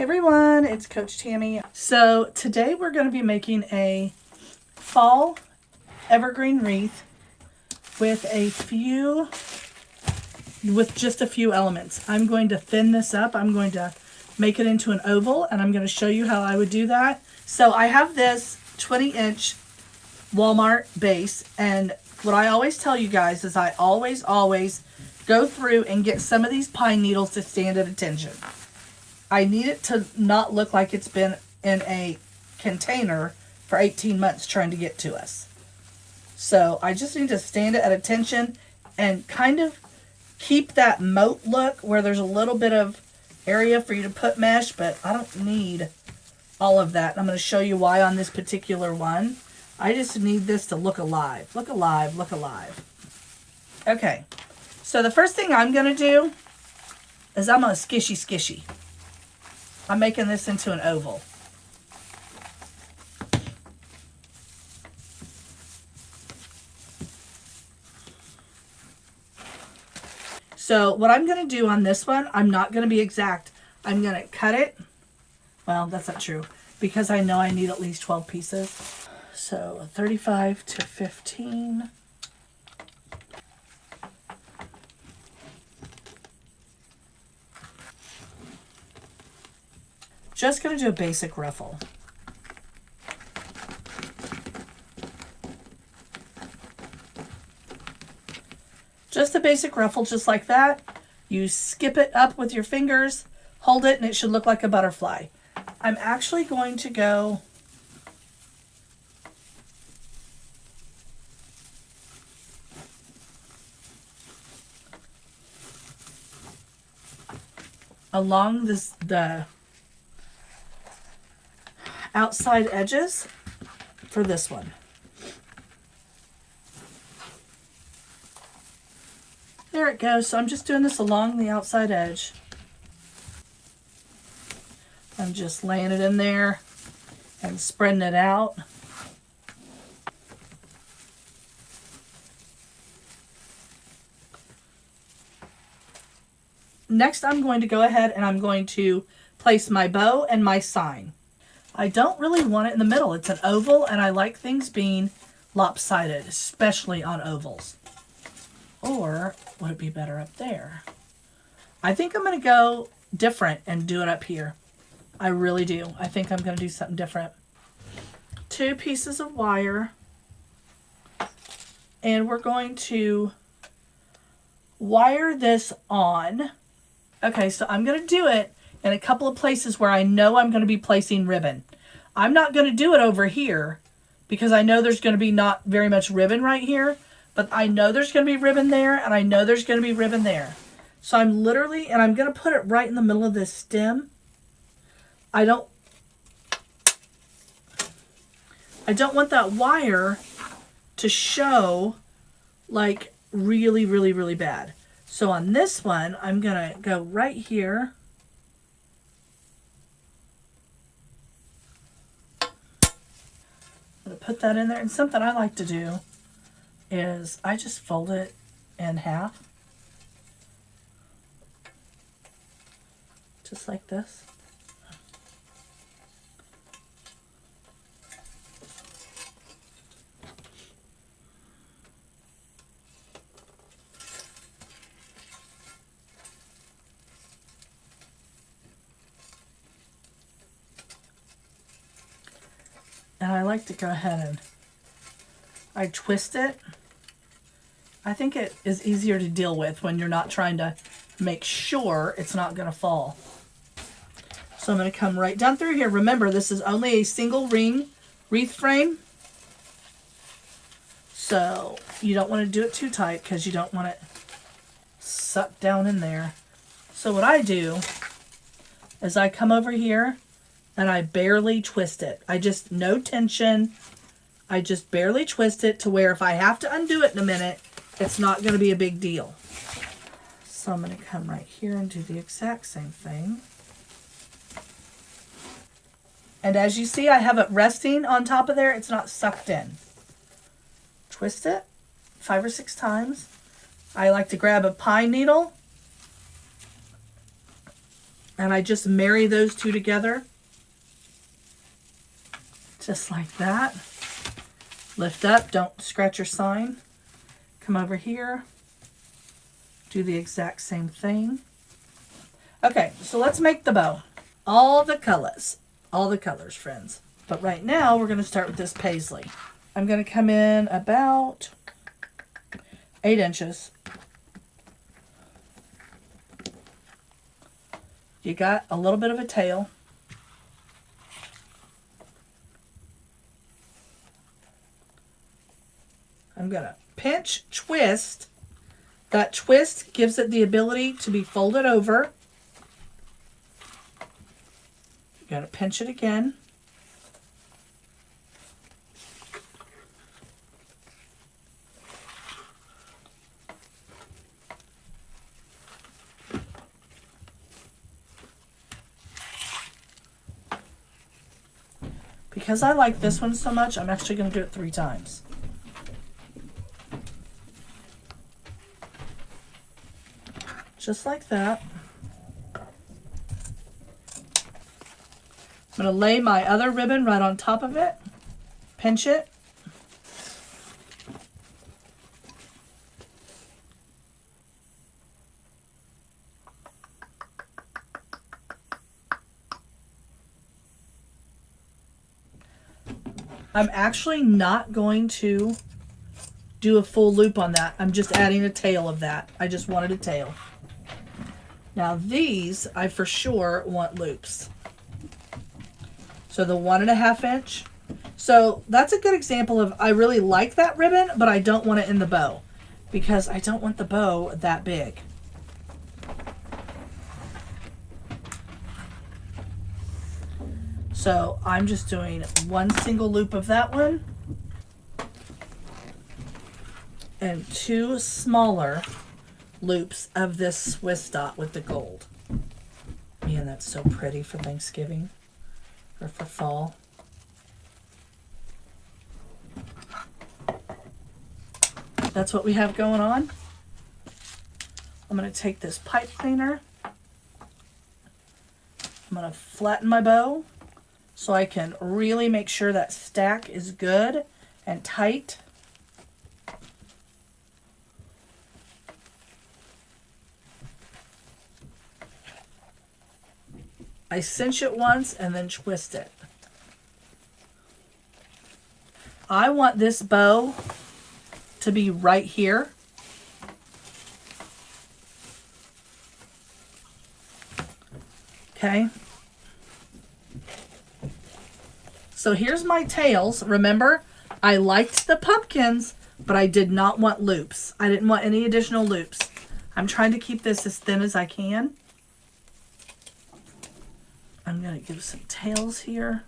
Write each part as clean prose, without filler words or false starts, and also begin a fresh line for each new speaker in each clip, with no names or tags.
Hey everyone, it's Coach Tammy. So today we're going to be making a fall evergreen wreath with just a few elements. I'm going to thin this up. I'm going to make it into an oval, and I'm going to show you how I would do that. So I have this 20-inch Walmart base, and what I always tell you guys is I always go through and get some of these pine needles to stand at attention. I need it to not look like it's been in a container for 18 months trying to get to us. So I just need to stand it at attention and kind of keep that moat look where there's a little bit of area for you to put mesh, but I don't need all of that. I'm going to show you why on this particular one. I just need this to look alive. Look alive, look alive. Okay, so the first thing I'm going to do is I'm going to skishy. I'm making this into an oval. So what I'm going to do on this one, I'm not going to be exact. I'm going to cut it. Well, that's not true because I know I need at least 12 pieces. So 35 to 15. Just going to do a basic ruffle. Just a basic ruffle, just like that. You skip it up with your fingers, hold it, and it should look like a butterfly. I'm actually going to go along the outside edges for this one. There it goes. So I'm just doing this along the outside edge. I'm just laying it in there and spreading it out. Next, I'm going to go ahead and I'm going to place my bow and my sign. I don't really want it in the middle. It's an oval, and I like things being lopsided, especially on ovals. Or would it be better up there? I think I'm going to go different and do it up here. I really do. I think I'm going to do something different. 2 pieces of wire. And we're going to wire this on. Okay, so I'm going to do it in a couple of places where I know I'm going to be placing ribbon. I'm not going to do it over here because I know there's going to be not very much ribbon right here, but I know there's going to be ribbon there, and I know there's going to be ribbon there. So I'm literally, and I'm going to put it right in the middle of this stem. I don't want that wire to show like really bad. So on this one, I'm going to go right here. I'm going to put that in there. And something I like to do is I just fold it in half. Just like this. And I like to go ahead and I twist it. I think it is easier to deal with when you're not trying to make sure it's not going to fall. So I'm going to come right down through here. Remember, this is only a single ring wreath frame. So you don't want to do it too tight because you don't want it sucked down in there. So what I do is I come over here and I barely twist it. No tension. I just barely twist it to where if I have to undo it in a minute, it's not going to be a big deal. So I'm going to come right here and do the exact same thing. And as you see, I have it resting on top of there. It's not sucked in. Twist it 5 or 6 times. I like to grab a pine needle And I just marry those two together. Just like that. Lift up, don't scratch your sign. Come over here. Do the exact same thing. Okay, so let's make the bow. All the colors, friends. But right now, we're going to start with this paisley. I'm going to come in about 8 inches. You got a little bit of a tail. I'm going to pinch, twist. That twist gives it the ability to be folded over. You got to pinch it again. Because I like this one so much, I'm actually going to do it 3 times. Just like that. I'm going to lay my other ribbon right on top of it, pinch it. I'm actually not going to do a full loop on that. I'm just adding a tail of that. I just wanted a tail. Now these, I for sure want loops. So the 1.5 inch. So that's a good example of, I really like that ribbon, but I don't want it in the bow because I don't want the bow that big. So I'm just doing 1 single loop of that one and 2 smaller loops of this Swiss dot with the gold. Man, that's so pretty for Thanksgiving or for fall. That's what we have going on. I'm going to take this pipe cleaner. I'm going to flatten my bow so I can really make sure that stack is good and tight. I cinch it once and then twist it. I want this bow to be right here. Okay. So here's my tails. Remember, I liked the pumpkins, but I did not want loops. I didn't want any additional loops. I'm trying to keep this as thin as I can. I'm going to give some tails here,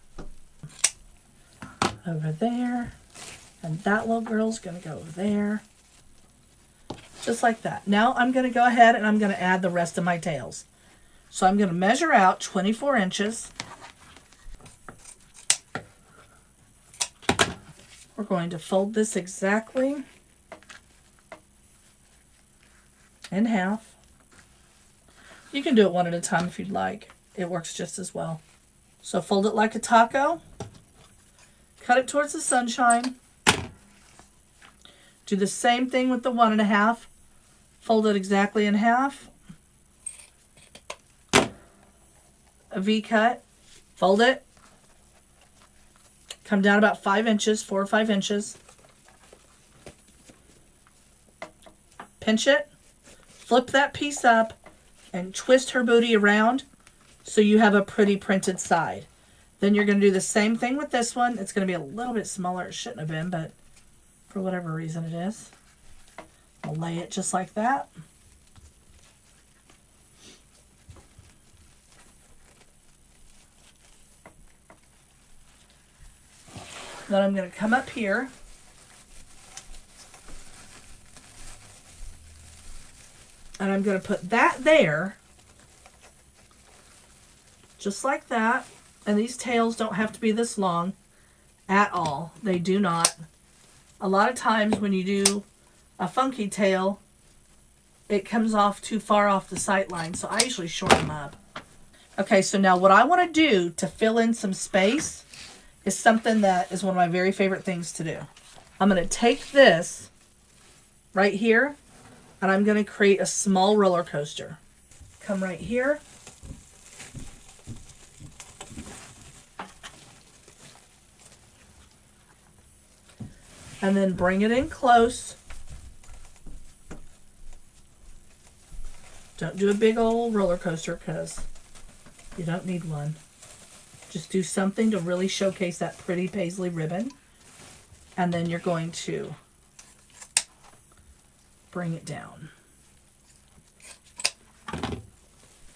over there, and that little girl's going to go over there, just like that. Now I'm going to go ahead and I'm going to add the rest of my tails. So I'm going to measure out 24 inches. We're going to fold this exactly in half. You can do it one at a time if you'd like. It works just as well. So fold it like a taco. Cut it towards the sunshine. Do the same thing with the 1.5. Fold it exactly in half. A V cut. Fold it. Come down about 5 inches, 4 or 5 inches. Pinch it. Flip that piece up and twist her booty around so you have a pretty printed side. Then you're going to do the same thing with this one. It's going to be a little bit smaller. It shouldn't have been, but for whatever reason it is. I'll lay it just like that. Then I'm going to come up here and I'm going to put that there, just like that. And these tails don't have to be this long at all. They do not. A lot of times when you do a funky tail, it comes off too far off the sight line, so I usually shorten them up. Okay, so now what I want to do to fill in some space is something that is one of my very favorite things to do. I'm going to take this right here and I'm going to create a small roller coaster. Come right here. And then bring it in close. Don't do a big old roller coaster because you don't need one. Just do something to really showcase that pretty paisley ribbon. And then you're going to bring it down.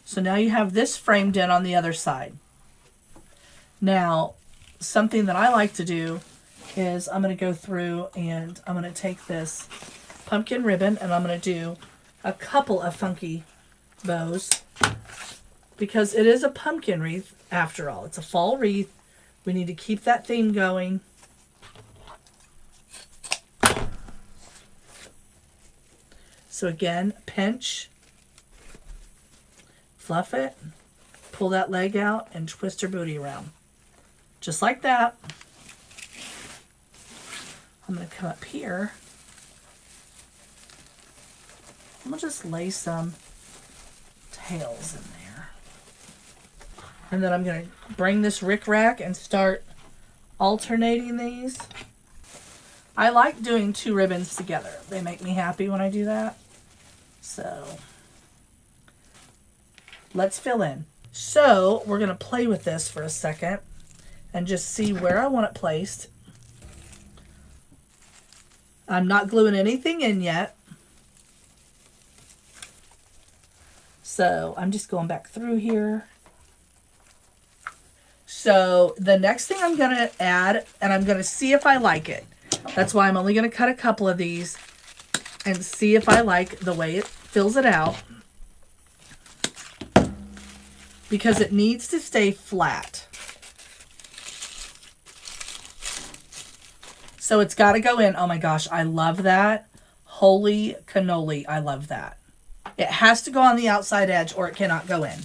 So now you have this framed in on the other side. Now, something that I like to do is I'm going to go through and I'm going to take this pumpkin ribbon and I'm going to do a couple of funky bows because it is a pumpkin wreath after all. It's a fall wreath. We need to keep that theme going. So again, pinch, fluff it, pull that leg out, and twist her booty around. Just like that. I'm going to come up here. I'm going to just lay some tails in there. And then I'm going to bring this rickrack and start alternating these. I like doing two ribbons together. They make me happy when I do that. So let's fill in. So we're going to play with this for a second and just see where I want it placed. I'm not gluing anything in yet. So I'm just going back through here. So the next thing I'm going to add, and I'm going to see if I like it. That's why I'm only going to cut a couple of these and see if I like the way it fills it out. Because it needs to stay flat. So it's got to go in. Oh my gosh, I love that. Holy cannoli, I love that. It has to go on the outside edge or it cannot go in.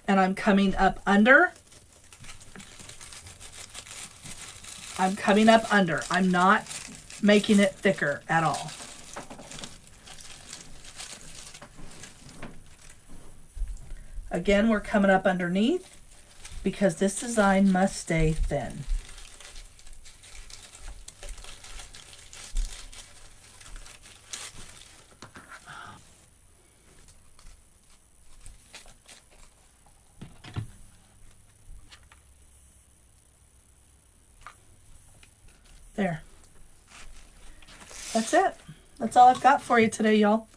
And I'm coming up under. I'm coming up under. I'm not making it thicker at all. Again, we're coming up underneath because this design must stay thin. There. That's it. That's all I've got for you today, y'all.